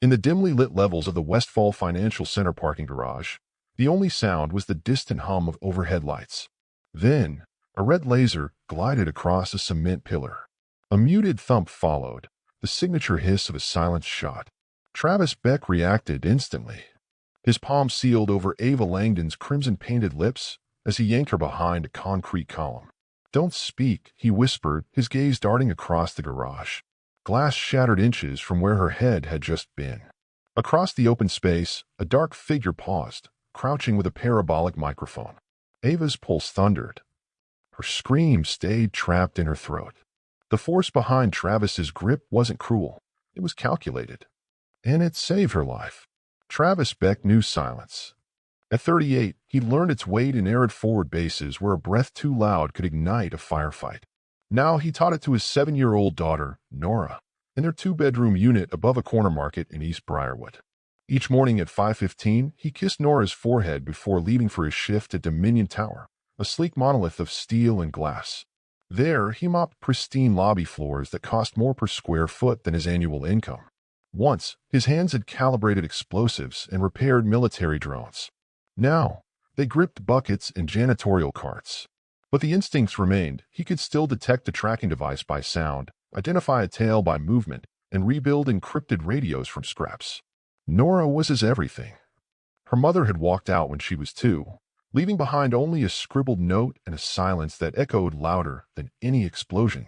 In the dimly lit levels of the Westfall Financial Center parking garage, the only sound was the distant hum of overhead lights. Then, a red laser glided across a cement pillar. A muted thump followed, the signature hiss of a silenced shot. Travis Beck reacted instantly. His palm sealed over Ava Langdon's crimson-painted lips as he yanked her behind a concrete column. "Don't speak," he whispered, his gaze darting across the garage. Glass shattered inches from where her head had just been. Across the open space, a dark figure paused, crouching with a parabolic microphone. Ava's pulse thundered. Her scream stayed trapped in her throat. The force behind Travis's grip wasn't cruel. It was calculated. And it saved her life. Travis Beck knew silence. At 38, he learned its weight in arid forward bases where a breath too loud could ignite a firefight. Now he taught it to his 7-year-old daughter, Nora, in their 2-bedroom unit above a corner market in East Briarwood. Each morning at 5:15, he kissed Nora's forehead before leaving for his shift at Dominion Tower, a sleek monolith of steel and glass. There, he mopped pristine lobby floors that cost more per square foot than his annual income. Once, his hands had calibrated explosives and repaired military drones. Now, they gripped buckets and janitorial carts. But the instincts remained. He could still detect a tracking device by sound, identify a tail by movement, and rebuild encrypted radios from scraps. Nora was his everything. Her mother had walked out when she was 2, leaving behind only a scribbled note and a silence that echoed louder than any explosion.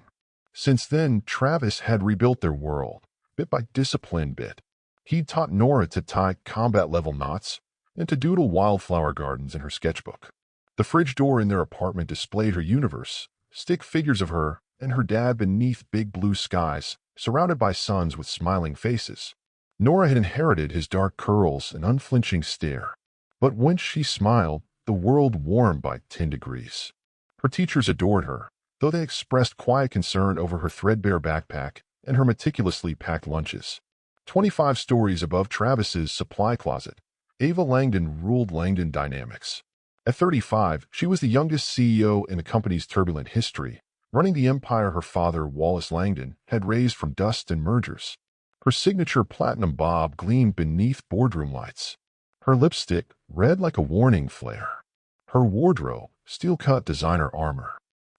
Since then, Travis had rebuilt their world, bit by discipline bit. He'd taught Nora to tie combat-level knots and to doodle wildflower gardens in her sketchbook. The fridge door in their apartment displayed her universe, stick figures of her and her dad beneath big blue skies, surrounded by sons with smiling faces. Nora had inherited his dark curls and unflinching stare. But when she smiled, the world warmed by 10 degrees. Her teachers adored her, though they expressed quiet concern over her threadbare backpack and her meticulously packed lunches. 25 stories above Travis's supply closet, Ava Langdon ruled Langdon Dynamics. At 35, she was the youngest CEO in the company's turbulent history, running the empire her father, Wallace Langdon, had raised from dust and mergers. Her signature platinum bob gleamed beneath boardroom lights. Her lipstick red like a warning flare. Her wardrobe, steel-cut designer armor.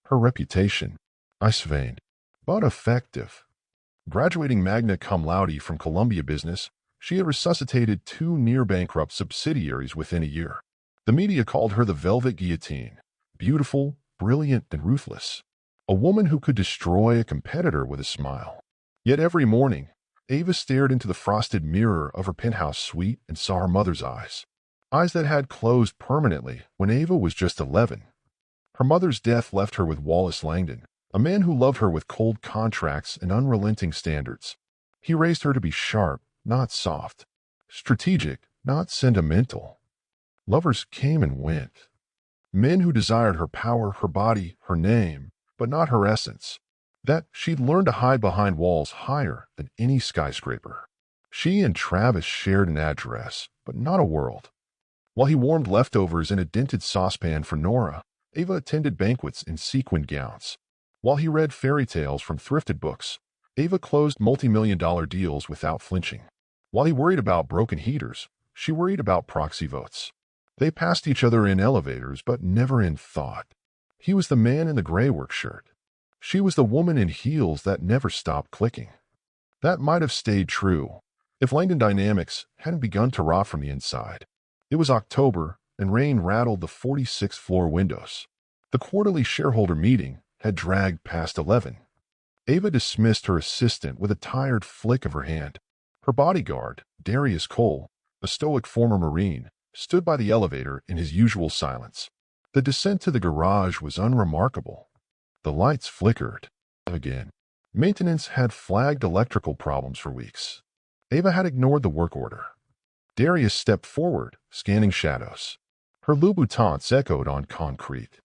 Her reputation, ice-veined, but effective. Graduating magna cum laude from Columbia Business, she had resuscitated 2 near-bankrupt subsidiaries within a year. The media called her the Velvet Guillotine, beautiful, brilliant, and ruthless. A woman who could destroy a competitor with a smile. Yet every morning, Ava stared into the frosted mirror of her penthouse suite and saw her mother's eyes. Eyes that had closed permanently when Ava was just 11. Her mother's death left her with Wallace Langdon, a man who loved her with cold contracts and unrelenting standards. He raised her to be sharp, not soft. Strategic, not sentimental. Lovers came and went. Men who desired her power, her body, her name, but not her essence. That she'd learned to hide behind walls higher than any skyscraper. She and Travis shared an address, but not a world. While he warmed leftovers in a dented saucepan for Nora, Ava attended banquets in sequined gowns. While he read fairy tales from thrifted books, Ava closed multi-million-dollar deals without flinching. While he worried about broken heaters, she worried about proxy votes. They passed each other in elevators, but never in thought. He was the man in the gray work shirt. She was the woman in heels that never stopped clicking. That might have stayed true if Langdon Dynamics hadn't begun to rot from the inside. It was October, and rain rattled the 46th floor windows. The quarterly shareholder meeting had dragged past 11. Ava dismissed her assistant with a tired flick of her hand. Her bodyguard, Darius Cole, a stoic former Marine, stood by the elevator in his usual silence. The descent to the garage was unremarkable. The lights flickered again. Maintenance had flagged electrical problems for weeks. Ava had ignored the work order. Darius stepped forward, scanning shadows. Her Louboutins echoed on concrete.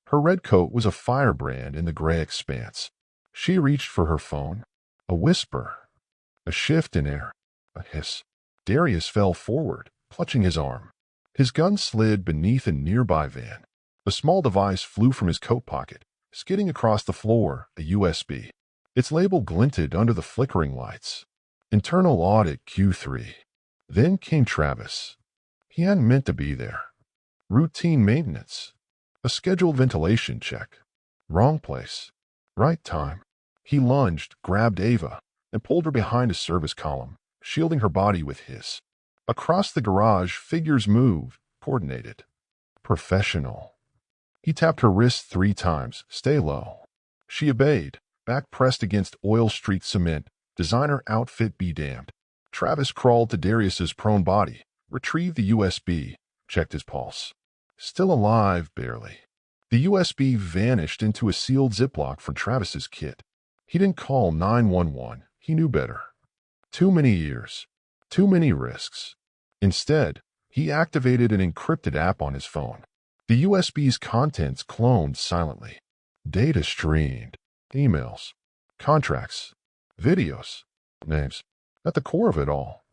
Her red coat was a firebrand in the gray expanse. She reached for her phone. A whisper. A shift in air. A hiss. Darius fell forward, clutching his arm. His gun slid beneath a nearby van. A small device flew from his coat pocket, skidding across the floor, a USB. Its label glinted under the flickering lights. Internal audit Q3. Then came Travis. He hadn't meant to be there. Routine maintenance. A scheduled ventilation check. Wrong place. Right time. He lunged, grabbed Ava, and pulled her behind a service column, shielding her body with his. Across the garage, figures moved, coordinated. Professional. He tapped her wrist 3 times. Stay low. She obeyed, back pressed against oil-streaked cement. Designer outfit be damned. Travis crawled to Darius's prone body, retrieved the USB, checked his pulse. Still alive, barely. The USB vanished into a sealed Ziploc from Travis's kit. He didn't call 911. He knew better. Too many years. Too many risks. Instead, he activated an encrypted app on his phone. The USB's contents cloned silently. Data streamed. Emails. Contracts. Videos. Names. At the core of it all.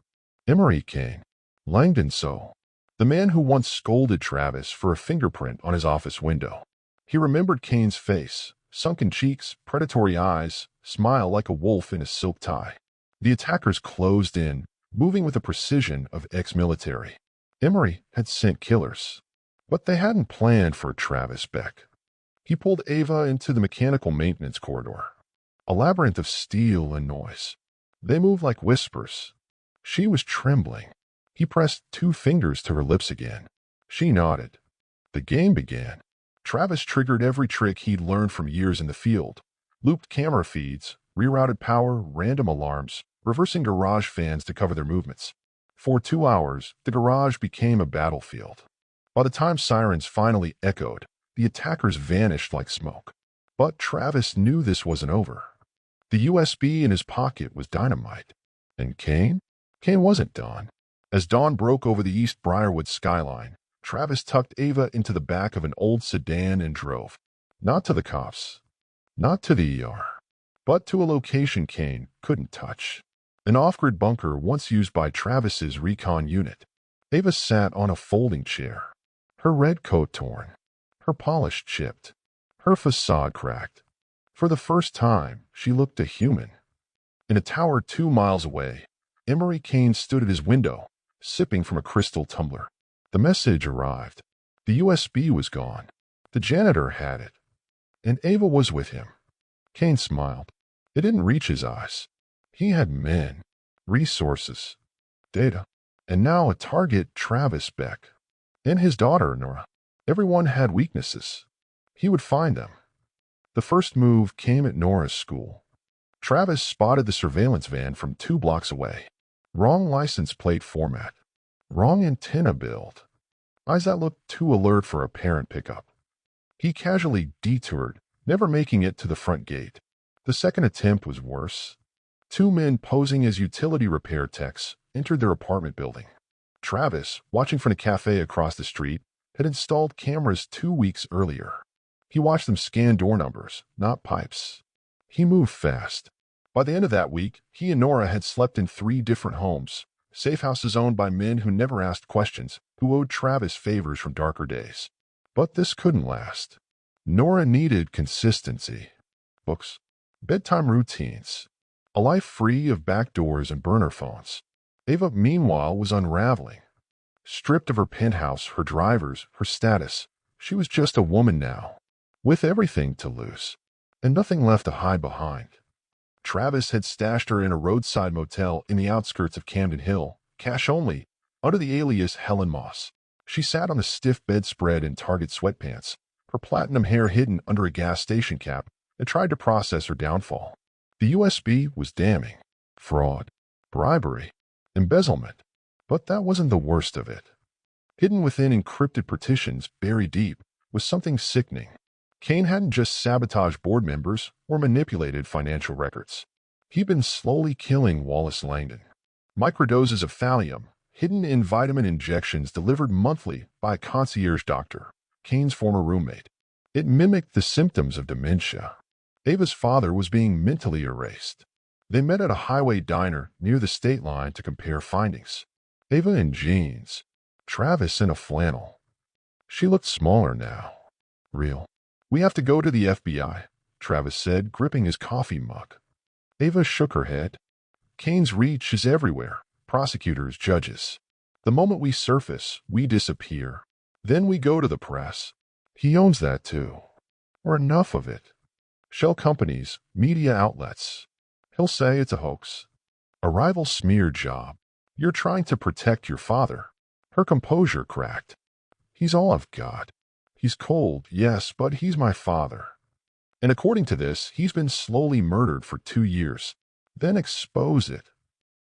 Emery Kane. Langdon So. The man who once scolded Travis for a fingerprint on his office window. He remembered Kane's face. Sunken cheeks, predatory eyes, smile like a wolf in a silk tie. The attackers closed in, moving with the precision of ex-military. Emery had sent killers. But they hadn't planned for Travis Beck. He pulled Ava into the mechanical maintenance corridor. A labyrinth of steel and noise. They moved like whispers. She was trembling. He pressed 2 fingers to her lips again. She nodded. The game began. Travis triggered every trick he'd learned from years in the field. Looped camera feeds, rerouted power, random alarms, reversing garage fans to cover their movements. For 2 hours, the garage became a battlefield. By the time sirens finally echoed, the attackers vanished like smoke. But Travis knew this wasn't over. The USB in his pocket was dynamite. And Kane? Kane wasn't done. As dawn broke over the East Briarwood skyline, Travis tucked Ava into the back of an old sedan and drove. Not to the cops. Not to the ER. But to a location Kane couldn't touch. An off-grid bunker once used by Travis's recon unit. Ava sat on a folding chair. Her red coat torn. Her polish chipped. Her facade cracked. For the first time, she looked a human. In a tower 2 miles away, Emery Kane stood at his window, sipping from a crystal tumbler. The message arrived. The USB was gone. The janitor had it. And Ava was with him. Kane smiled. It didn't reach his eyes. He had men, resources, data, and now a target, Travis Beck. And his daughter, Nora. Everyone had weaknesses. He would find them. The first move came at Nora's school. Travis spotted the surveillance van from 2 blocks away. Wrong license plate format. Wrong antenna build. Eyes that looked too alert for a parent pickup. He casually detoured, never making it to the front gate. The second attempt was worse. 2 men posing as utility repair techs entered their apartment building. Travis, watching from a cafe across the street, had installed cameras 2 weeks earlier. He watched them scan door numbers, not pipes. He moved fast. By the end of that week, he and Nora had slept in 3 different homes, safe houses owned by men who never asked questions, who owed Travis favors from darker days. But this couldn't last. Nora needed consistency. Books, bedtime routines, a life free of backdoors and burner phones. Ava, meanwhile, was unraveling. Stripped of her penthouse, her drivers, her status, she was just a woman now, with everything to lose, and nothing left to hide behind. Travis had stashed her in a roadside motel in the outskirts of Camden Hill, cash only, under the alias Helen Moss. She sat on a stiff bedspread in Target sweatpants, her platinum hair hidden under a gas station cap, and tried to process her downfall. The USB was damning. Fraud, bribery, embezzlement. But that wasn't the worst of it. Hidden within encrypted partitions buried deep was something sickening. Kane hadn't just sabotaged board members or manipulated financial records. He'd been slowly killing Wallace Langdon. Microdoses of thallium, hidden in vitamin injections delivered monthly by a concierge doctor, Kane's former roommate. It mimicked the symptoms of dementia. Ava's father was being mentally erased. They met at a highway diner near the state line to compare findings. Ava in jeans, Travis in a flannel. She looked smaller now. Real. We have to go to the FBI, Travis said, gripping his coffee mug. Ava shook her head. Kane's reach is everywhere. Prosecutors, judges. The moment we surface, we disappear. Then we go to the press. He owns that too. Or enough of it. Shell companies, media outlets. He'll say it's a hoax. A rival smear job. You're trying to protect your father. Her composure cracked. He's all I've got. He's cold, yes, but he's my father. And according to this, he's been slowly murdered for 2 years. Then expose it.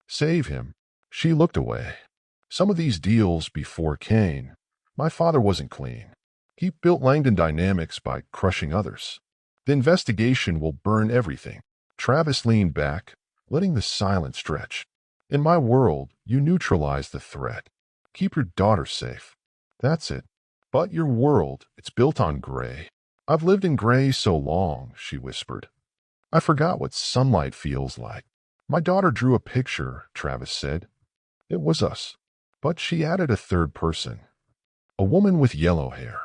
Save him. She looked away. Some of these deals before Kane, my father wasn't clean. He built Langdon Dynamics by crushing others. The investigation will burn everything. Travis leaned back, letting the silence stretch. In my world, you neutralize the threat. Keep your daughter safe. That's it. But your world, it's built on gray. I've lived in gray so long, she whispered. I forgot what sunlight feels like. My daughter drew a picture, Travis said. It was us. But she added a third person. A woman with yellow hair.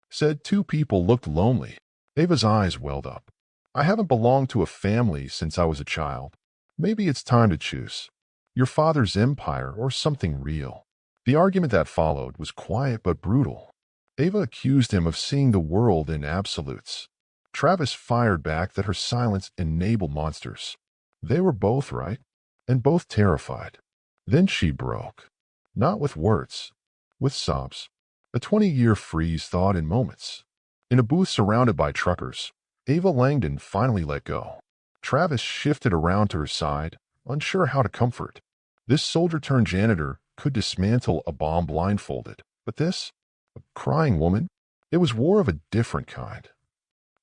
Said 2 people looked lonely. Ava's eyes welled up. I haven't belonged to a family since I was a child. Maybe it's time to choose. Your father's empire or something real. The argument that followed was quiet but brutal. Ava accused him of seeing the world in absolutes. Travis fired back that her silence enabled monsters. They were both right, and both terrified. Then she broke. Not with words, with sobs. A 20-year freeze thawed in moments. In a booth surrounded by truckers, Ava Langdon finally let go. Travis shifted around to her side, unsure how to comfort. This soldier-turned-janitor could dismantle a bomb blindfolded. But this? A crying woman? It was war of a different kind.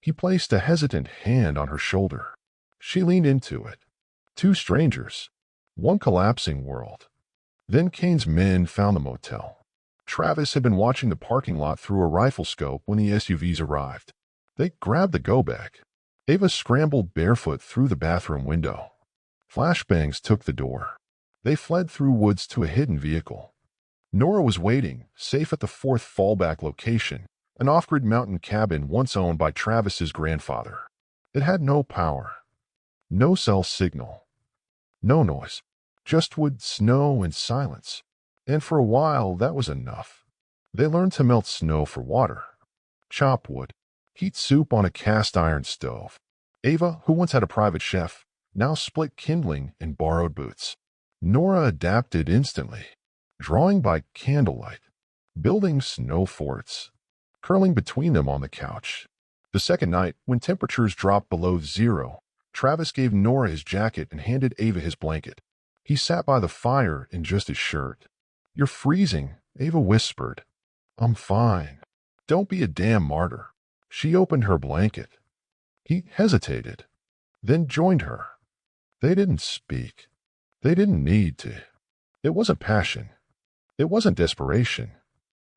He placed a hesitant hand on her shoulder. She leaned into it. 2 strangers. One collapsing world. Then Kane's men found the motel. Travis had been watching the parking lot through a rifle scope when the SUVs arrived. They grabbed the go-bag. Ava scrambled barefoot through the bathroom window. Flashbangs took the door. They fled through woods to a hidden vehicle. Nora was waiting, safe at the 4th fallback location, an off-grid mountain cabin once owned by Travis's grandfather. It had no power, no cell signal, no noise, just wood, snow, and silence. And for a while, that was enough. They learned to melt snow for water, chop wood, heat soup on a cast-iron stove. Ava, who once had a private chef, now split kindling and borrowed boots. Nora adapted instantly, drawing by candlelight, building snow forts, curling between them on the couch. The second night, when temperatures dropped below 0, Travis gave Nora his jacket and handed Ava his blanket. He sat by the fire in just his shirt. You're freezing, Ava whispered. I'm fine. Don't be a damn martyr. She opened her blanket. He hesitated, then joined her. They didn't speak. They didn't need to. It wasn't passion. It wasn't desperation.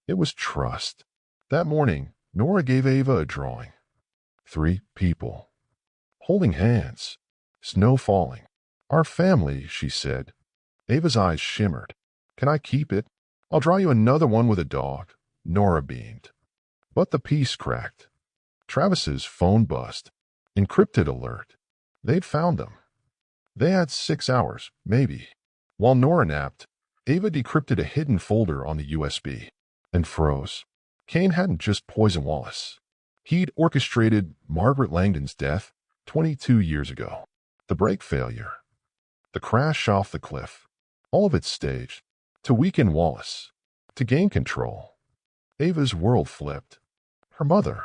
It was trust. That morning, Nora gave Ava a drawing. 3 people. Holding hands. Snow falling. Our family, she said. Ava's eyes shimmered. Can I keep it? I'll draw you another one with a dog. Nora beamed. But the piece cracked. Travis's phone buzzed. Encrypted alert. They'd found them. They had 6 hours, maybe. While Nora napped, Ava decrypted a hidden folder on the USB and froze. Kane hadn't just poisoned Wallace. He'd orchestrated Margaret Langdon's death 22 years ago. The brake failure. The crash off the cliff. All of it staged. To weaken Wallace. To gain control. Ava's world flipped. Her mother.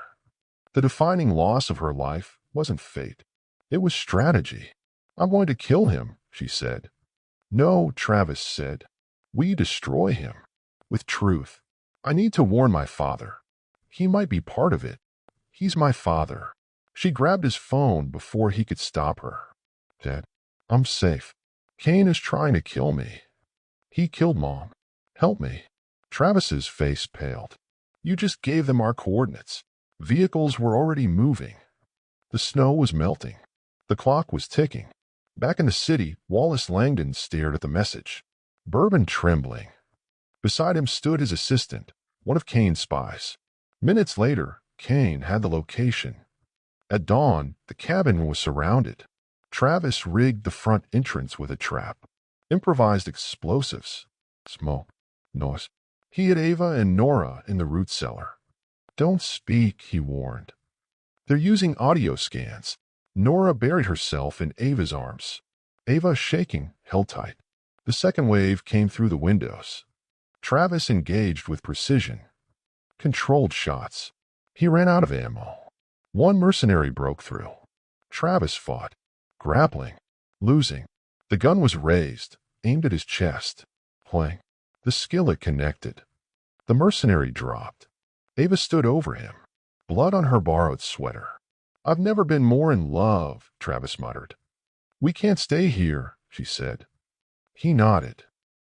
The defining loss of her life wasn't fate. It was strategy. I'm going to kill him, she said. No, Travis said. We destroy him. With truth. I need to warn my father. He might be part of it. He's my father. She grabbed his phone before he could stop her. Dad, I'm safe. Kane is trying to kill me. He killed Mom. Help me. Travis's face paled. You just gave them our coordinates. Vehicles were already moving. The snow was melting. The clock was ticking. Back in the city, Wallace Langdon stared at the message. Bourbon trembling. Beside him stood his assistant, one of Kane's spies. Minutes later, Kane had the location. At dawn, the cabin was surrounded. Travis rigged the front entrance with a trap, improvised explosives, smoke, noise. He hid Ava and Nora in the root cellar. Don't speak, he warned. They're using audio scans. Nora buried herself in Ava's arms. Ava, shaking, held tight. The second wave came through the windows. Travis engaged with precision. Controlled shots. He ran out of ammo. One mercenary broke through. Travis fought, grappling, losing. The gun was raised, aimed at his chest, playing. The skillet connected. The mercenary dropped. Ava stood over him, blood on her borrowed sweater. I've never been more in love, Travis muttered. We can't stay here, she said. He nodded.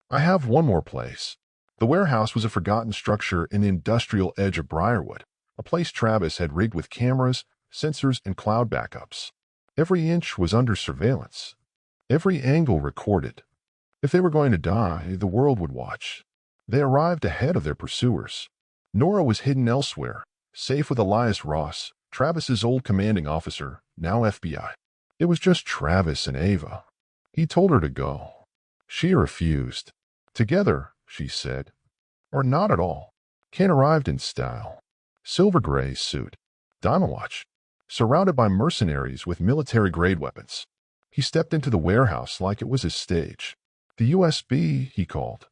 I have one more place. The warehouse was a forgotten structure in the industrial edge of Briarwood, a place Travis had rigged with cameras, sensors, and cloud backups. Every inch was under surveillance. Every angle recorded. If they were going to die, the world would watch. They arrived ahead of their pursuers. Nora was hidden elsewhere, safe with Elias Ross, Travis's old commanding officer, now FBI. It was just Travis and Ava. He told her to go. She refused. Together, she said. Or not at all. Ken arrived in style. Silver gray suit. Diamond watch. Surrounded by mercenaries with military-grade weapons. He stepped into the warehouse like it was his stage. The USB, he called.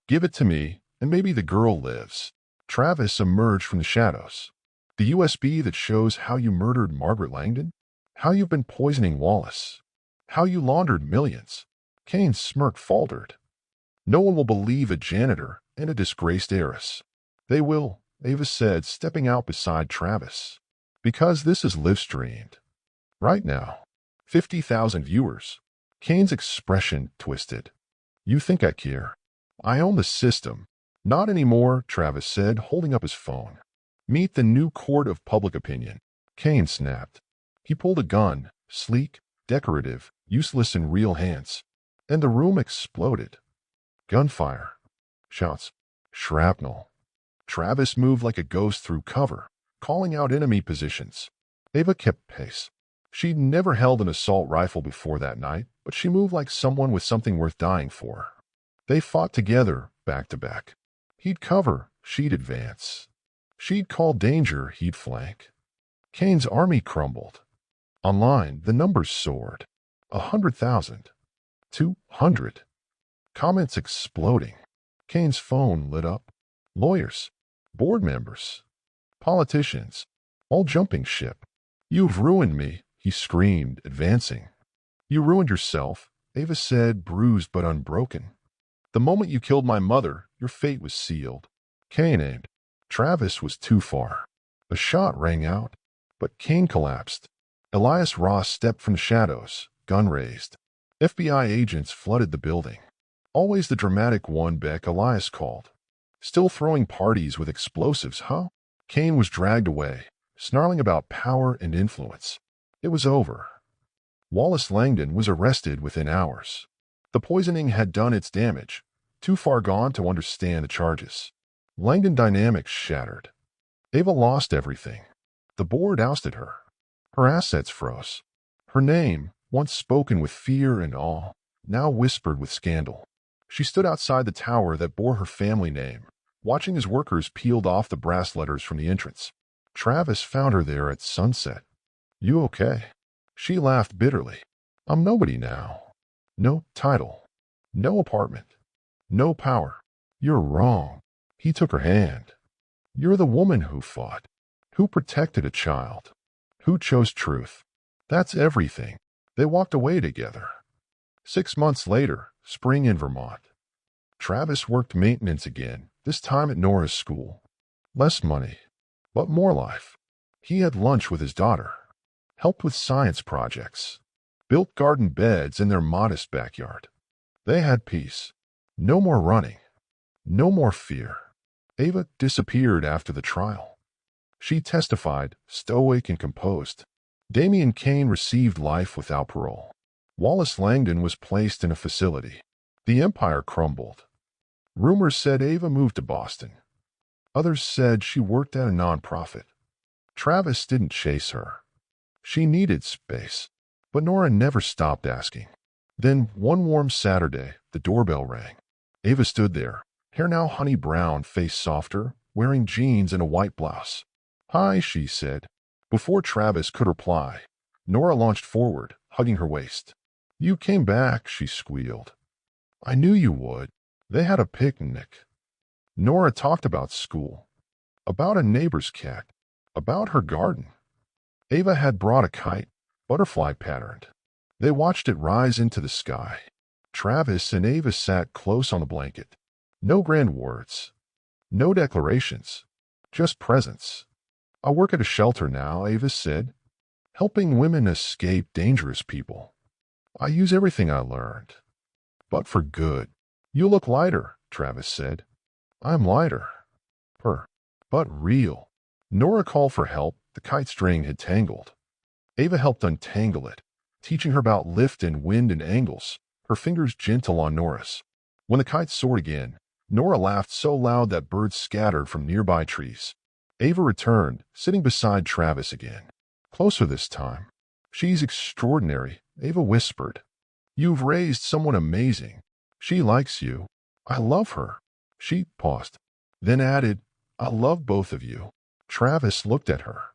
Give it to me, and maybe the girl lives. Travis emerged from the shadows. The USB that shows how you murdered Margaret Langdon? How you've been poisoning Wallace? How you laundered millions? Kane's smirk faltered. No one will believe a janitor and a disgraced heiress. They will, Ava said, stepping out beside Travis. Because this is live-streamed. Right now. 50,000 viewers. Kane's expression twisted. You think I care? I own the system. Not anymore, Travis said, holding up his phone. Meet the new court of public opinion. Kane snapped. He pulled a gun, sleek, decorative, useless in real hands. And the room exploded. Gunfire. Shouts. Shrapnel. Travis moved like a ghost through cover, calling out enemy positions. Ava kept pace. She'd never held an assault rifle before that night, but she moved like someone with something worth dying for. They fought together, back to back. He'd cover, she'd advance. She'd call danger, he'd flank. Kane's army crumbled. Online, the numbers soared. 100,000. 200. Comments exploding. Kane's phone lit up. Lawyers. Board members. Politicians. All jumping ship. You've ruined me, he screamed, advancing. You ruined yourself, Ava said, bruised but unbroken. The moment you killed my mother, your fate was sealed. Kane aimed. Travis was too far. A shot rang out, but Kane collapsed. Elias Ross stepped from the shadows, gun raised. FBI agents flooded the building. Always the dramatic one, Beck, Elias called. Still throwing parties with explosives, huh? Kane was dragged away, snarling about power and influence. It was over. Wallace Langdon was arrested within hours. The poisoning had done its damage, too far gone to understand the charges. Langdon dynamics shattered. Ava lost everything. The board ousted her. Her assets froze. Her name, once spoken with fear and awe, now whispered with scandal. She stood outside the tower that bore her family name, watching as workers peeled off the brass letters from the entrance. Travis found her there at sunset. You okay? She laughed bitterly. I'm nobody now. No title. No apartment. No power. You're wrong. He took her hand. You're the woman who fought, who protected a child, who chose truth. That's everything. They walked away together. 6 months later, spring in Vermont. Travis worked maintenance again, this time at Nora's school. Less money, but more life. He had lunch with his daughter, helped with science projects, built garden beds in their modest backyard. They had peace. No more running. No more fear. Ava disappeared after the trial. She testified, stoic and composed. Damian Kane received life without parole. Wallace Langdon was placed in a facility. The empire crumbled. Rumors said Ava moved to Boston. Others said she worked at a nonprofit. Travis didn't chase her. She needed space. But Nora never stopped asking. Then, one warm Saturday, the doorbell rang. Ava stood there, hair now honey brown, face softer, wearing jeans and a white blouse. "Hi," she said. Before Travis could reply, Nora launched forward, hugging her waist. "You came back," she squealed. "I knew you would." They had a picnic. Nora talked about school, about a neighbor's cat, about her garden. Ava had brought a kite, butterfly patterned. They watched it rise into the sky. Travis and Ava sat close on the blanket. No grand words, no declarations, just presence. "I work at a shelter now," Ava said, "helping women escape dangerous people. I use everything I learned, but for good." "You look lighter," Travis said. "I'm lighter. But real." Nora called for help. The kite string had tangled. Ava helped untangle it, teaching her about lift and wind and angles, her fingers gentle on Nora's. When the kite soared again, Nora laughed so loud that birds scattered from nearby trees. Ava returned, sitting beside Travis again. Closer this time. "She's extraordinary," Ava whispered. "You've raised someone amazing. She likes you. I love her." She paused, then added, "I love both of you." Travis looked at her.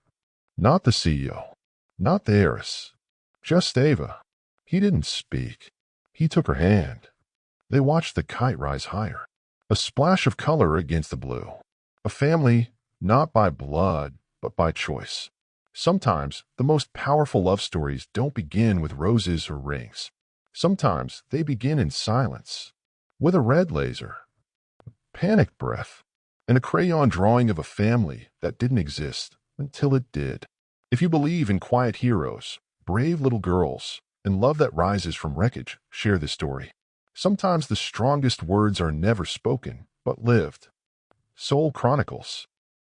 Not the CEO, not the heiress, just Ava. He didn't speak. He took her hand. They watched the kite rise higher, a splash of color against the blue. A family, not by blood, but by choice. Sometimes the most powerful love stories don't begin with roses or rings. Sometimes they begin in silence, with a red laser, panic breath, and a crayon drawing of a family that didn't exist until it did. If you believe in quiet heroes, brave little girls, and love that rises from wreckage, share this story. Sometimes the strongest words are never spoken, but lived. Soul Chronicles.